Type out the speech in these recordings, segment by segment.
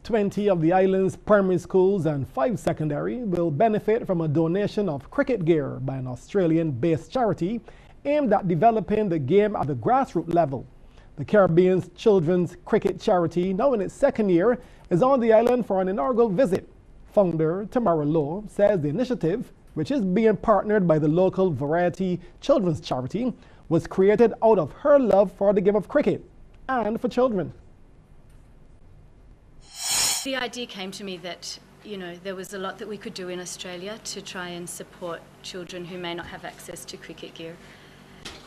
20 of the island's primary schools and 5 secondary will benefit from a donation of cricket gear by an Australian-based charity aimed at developing the game at the grassroots level. The Caribbean's children's cricket charity, now in its second year, is on the island for an inaugural visit. Founder Tamara Lowe says the initiative, which is being partnered by the local Variety Children's Charity, was created out of her love for the game of cricket and for children. The idea came to me that, there was a lot that we could do in Australia to try and support children who may not have access to cricket gear.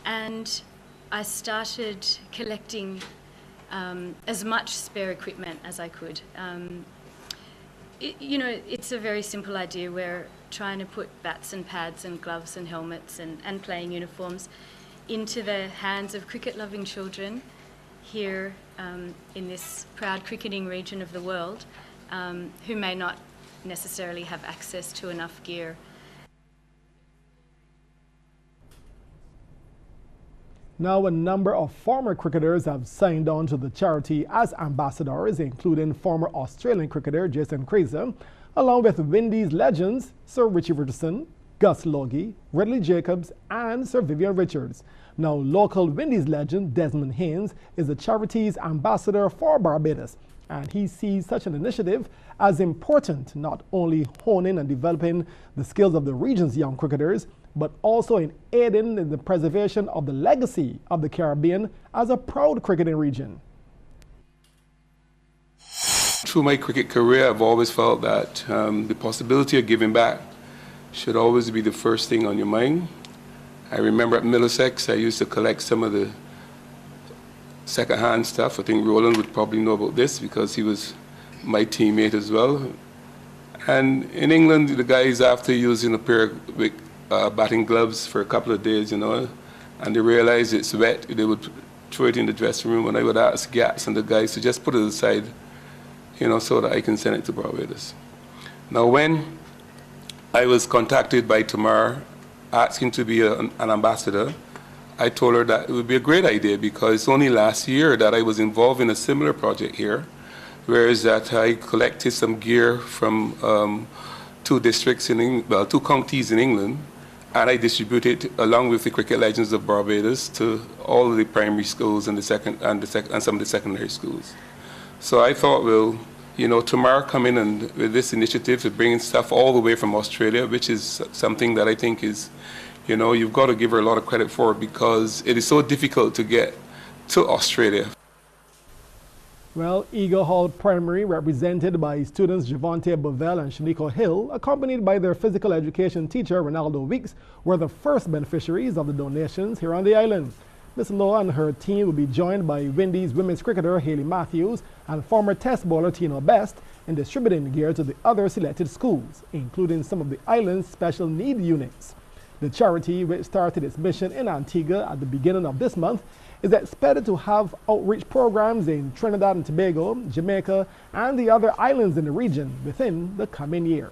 And I started collecting as much spare equipment as I could. It's a very simple idea. We're trying to put bats and pads and gloves and helmets and playing uniforms into the hands of cricket-loving children here in this proud cricketing region of the world, who may not necessarily have access to enough gear. Now, a number of former cricketers have signed on to the charity as ambassadors, including former Australian cricketer Jason Fraser, along with Windies legends Sir Richie Richardson, Gus Logie, Ridley Jacobs, and Sir Vivian Richards. Now, local Windies legend Desmond Haynes is the charity's ambassador for Barbados, and he sees such an initiative as important, not only honing and developing the skills of the region's young cricketers, but also in aiding in the preservation of the legacy of the Caribbean as a proud cricketing region. Through my cricket career, I've always felt that the possibility of giving back should always be the first thing on your mind. I remember at Middlesex, I used to collect some of the second-hand stuff. I think Roland would probably know about this because he was my teammate as well. And in England, the guys, after using a pair of batting gloves for a couple of days, and they realized it's wet, they would throw it in the dressing room, and I would ask Gats and the guys to just put it aside, so that I can send it to Barbados. Now, when I was contacted by Tamar asking to be an ambassador, I told her that it would be a great idea because it's only last year that I was involved in a similar project here, whereas that I collected some gear from 2 counties in England, and I distributed along with the cricket legends of Barbados to all of the primary schools and some of the secondary schools. So I thought, well, Tamar coming in with this initiative to bring stuff all the way from Australia, which is something that I think is, you've got to give her a lot of credit for because it is so difficult to get to Australia. Well, Eagle Hall Primary, represented by students Javante Bovell and Shanico Hill, accompanied by their physical education teacher Ronaldo Weeks, were the first beneficiaries of the donations here on the island. Ms. Lowe and her team will be joined by Windies women's cricketer Hayley Matthews and former test bowler Tino Best in distributing gear to the other selected schools, including some of the island's special need units. The charity, which started its mission in Antigua at the beginning of this month, is expected to have outreach programs in Trinidad and Tobago, Jamaica, and the other islands in the region within the coming year.